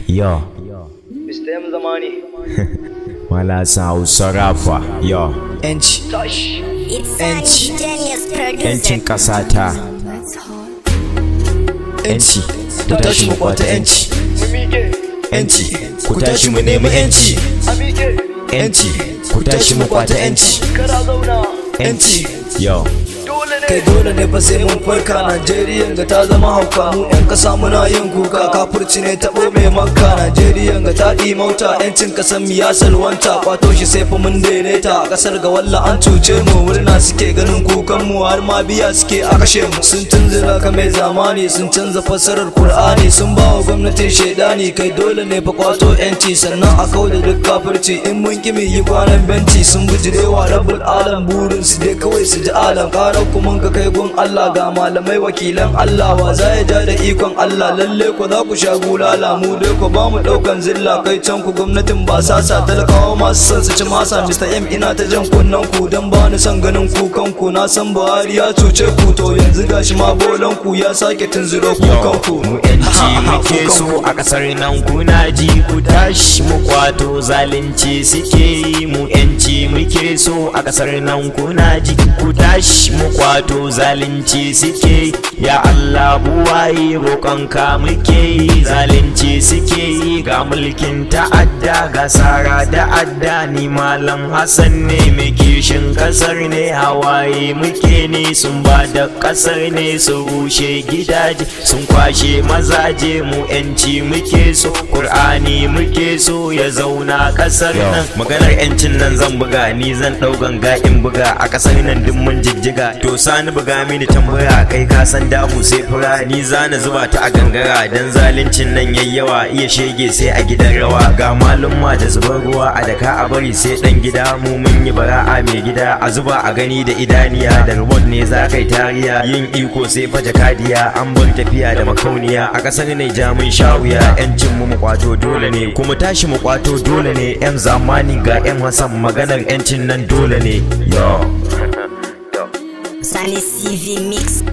Yo. Mr. M Zamani. Wala sa Hausa rafa. Yo. Enchi. Enchi. Yancin ƙasata. Enchi. Ku tashi mu kwata enchi. Enchi. Ku tashi mu nemi enchi. Enchi. Ku tashi mu kwata enchi. Enchi. Yo. Kai dole ne fa sai mun farka. Najeriya ga ta zama hauka. Mu yan kasa muna yin kuka. Kafurci ne taɓo mai makka. Najeriya ga ta ɗi mauta. Yancin kasan mu ya salwanta. Kwato shi sai fa mun daidaita. A kasar ga walla an cuce mu. Murna suke ganin kukan mu. Har ma biya suke a kashe mu. Sun tunzura ka mai zamani. Sun canza fassarar Kur'ani. Sun ba wa gwamnatin shaidani. Kai dole ne fa kwato yanci. Sannan a kauda duk kafirci. In mun kimi yi kwanan benci. Sun bijirewa rabbul alam. Burin su dai kawai su ji alam. Karar kuma ka kai gun Allah ga malamai wakilan Allah. Wa za ya ja da ikon Allah. Lalle ku za ku sha gulala. Mu dai ku ba mu daukan zilla. Kai can ku gwamnatin ba sasa. Talakawa masu son su ci masa. Mr. M ina ta jan kunnen ku dan ba ni son ganin kukan ku. Na san Buhari ya cuce ku. To yanzu gashi ma bolan ku ya sake tunzuro kukan ku. Mu yanci muke so a kasar nan kuna ji. Ku tashi mu kwato zalunci suke yi. Mu yanci muke so a kasar nan kuna ji. Ku tashi mu kwato zalunci suke. Ya Allah buwaye roƙonka muke yi. Zalunci suke yi ga mulkin ta'adda. Ga sara da adda. Ni Malam Hassan ne mai kishin kasar ne. Hawaye muke ne sun ba da kasar ne. Su rushe gidaje sun kwashe mazaje. Mu yanci muke so Qur'ani muke so ya zauna kasar nan. Maganar yancin nan zan buga. Ni zan ɗau ganga in buga. A kasar nan duk mun jijjiga. To sani buga mini tambaya. Kai ka san damu sai fura. Ni zana zuba ta a gangara. Dan zaluncin nan yayyawa. Iya shege sai a gidan rawa. Ga malumma da zubar ruwa a daka a bari sai dan gida. Mu mun yi bara'a mai gida. A zuba a gani da idaniya. Da robot ne za kai tariya. Yin iko sai fa jakadiya. An bar tafiya da makauniya. A kasar ne jamun shawuya. Yancin mu kwato dole ne. Kuma tashi mu kwato dole ne. M Zamani ga M Hassan maganar yancin nan dole ne. Yo. Sani CV Mix.